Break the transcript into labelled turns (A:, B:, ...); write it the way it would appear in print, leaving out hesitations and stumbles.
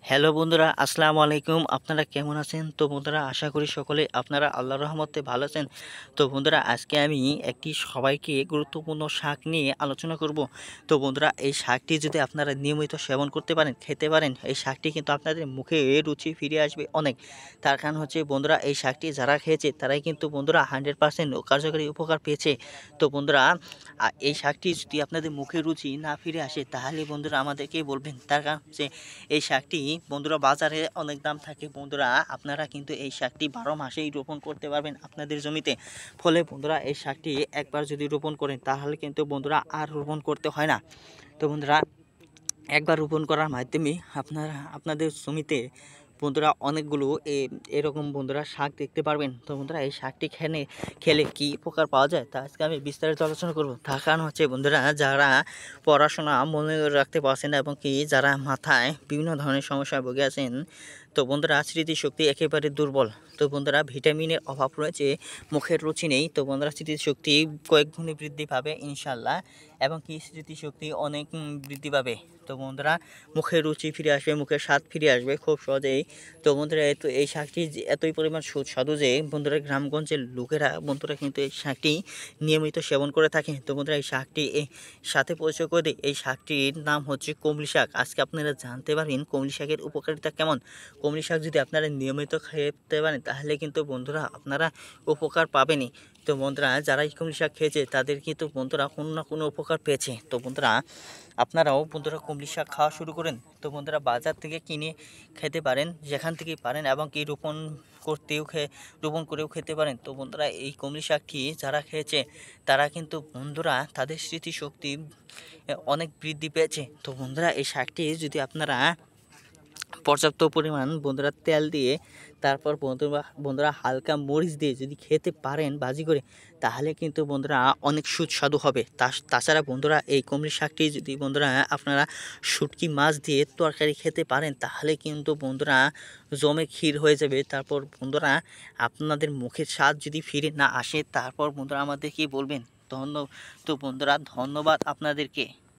A: Hello বন্ধুরা, আসসালামু আলাইকুম। আপনারা কেমন আছেন? তো বন্ধুরা, আশা করি সকলে আপনারা আল্লাহর রহমতে ভালো আছেন। তো বন্ধুরা, আজকে আমি একটি সবাইকে গুরুত্বপূর্ণ শাক নিয়ে আলোচনা করব। তো বন্ধুরা, এই শাকটি যদি আপনারা নিয়মিত সেবন করতে পারেন, খেতে পারেন, এই শাকটি কিন্তু আপনাদের মুখে রুচি ফিরে আসবে অনেক। তার কারণ হচ্ছে বন্ধুরা, এই শাকটি যারা খেয়েছে তারাই কিন্তু বন্ধুরা 100% কার্যকরী উপকার পেয়েছে। তো বন্ধুরা, এই শাকটি যদি আপনাদের মুখে রুচি না ফিরে আসে তাহলে বন্ধুরা আমাদেরকেই বলবেন। তার কারণ হচ্ছে এই শাকটি বন্ধুরা বাজারে অনেক দাম থাকে। বন্ধুরা, আপনারা কিন্তু এই শাকটি 12 মাসেই রোপণ করতে পারবেন আপনাদের জমিতে। ফলে বন্ধুরা, এই শাকটি একবার যদি রোপণ করেন তাহলে কিন্তু বন্ধুরা আর রোপণ করতে হয় না। তো বন্ধুরা, একবার রোপণ করার মাধ্যমে আপনাদের জমিতে বন্ধুরা অনেকগুলো এরকম বন্ধুরা শাক দেখতে পারবেন। তো বন্ধুরা, এই শাকটি খেলে কি উপকার পাওয়া যায় তা আজকে আমি বিস্তারিত আলোচনা করব। তার কারণ হচ্ছে বন্ধুরা, যারা পড়াশোনা মনে রাখতে পারছেন না এবং কি যারা মাথায় বিভিন্ন ধরনের সমস্যায় ভুগে আছেন, তো বন্ধুরা স্মৃতিশক্তি একেবারে দুর্বল। তো বন্ধুরা, ভিটামিনের অভাব রয়েছে, মুখের রুচি নেই। তো বন্ধুরা, স্মৃতিশক্তি কয়েক গুণে বৃদ্ধি পাবে ইনশাল্লাহ, এবং কি স্মৃতিশক্তি অনেক বৃদ্ধি পাবে। তো বন্ধুরা, মুখের রুচি ফিরে আসবে, মুখের স্বাদ ফিরে আসবে খুব সহজেই। তো বন্ধুরা, এই শাকটি এতই পরিমাণ সুস্বাদু যে বন্ধুরা গ্রামগঞ্জের লোকেরা বন্ধুরা কিন্তু এই শাকটি নিয়মিত সেবন করে থাকে। তো বন্ধুরা, এই শাকটি সাথে পরিচয় করে দিই। এই শাকটির নাম হচ্ছে কমলি শাক। আজকে আপনারা জানতে পারবেন কমলি শাকের উপকারিতা কেমন। কমলি শাক যদি আপনারা নিয়মিত খেতে পারেন তাহলে কিন্তু বন্ধুরা আপনারা উপকার পাবেনই। তো বন্ধুরা, যারা এই কমলি শাক খেয়েছে তাদের কিন্তু বন্ধুরা কোনো না কোনো উপকার পেয়েছে। তো বন্ধুরা, আপনারাও বন্ধুরা কমলি শাক খাওয়া শুরু করেন। তো বন্ধুরা, বাজার থেকে কিনে খেতে পারেন যেখান থেকেই পারেন, এবং কি রোপণ করেও খেতে পারেন। তো বন্ধুরা, এই কমলি শাকটি যারা খেয়েছে তারা কিন্তু বন্ধুরা তাদের স্মৃতিশক্তি অনেক বৃদ্ধি পেয়েছে। তো বন্ধুরা, এই শাকটি যদি আপনারা পর্যাপ্ত পরিমাণ বন্ধুরা তেল দিয়ে, তারপর বন্ধুরা হালকা মরিচ দিয়ে যদি খেতে পারেন ভাজি করে, তাহলে কিন্তু বন্ধুরা অনেক সুস্বাদু হবে। তাছাড়া বন্ধুরা, এই কমলি শাকটি যদি বন্ধুরা আপনারা শুটকি মাছ দিয়ে তরকারি খেতে পারেন তাহলে কিন্তু বন্ধুরা জমে ক্ষীর হয়ে যাবে। তারপর বন্ধুরা, আপনাদের মুখের স্বাদ যদি ফিরে না আসে তারপর বন্ধুরা আমাদেরকে বলবেন। তো বন্ধুরা, ধন্যবাদ আপনাদেরকে।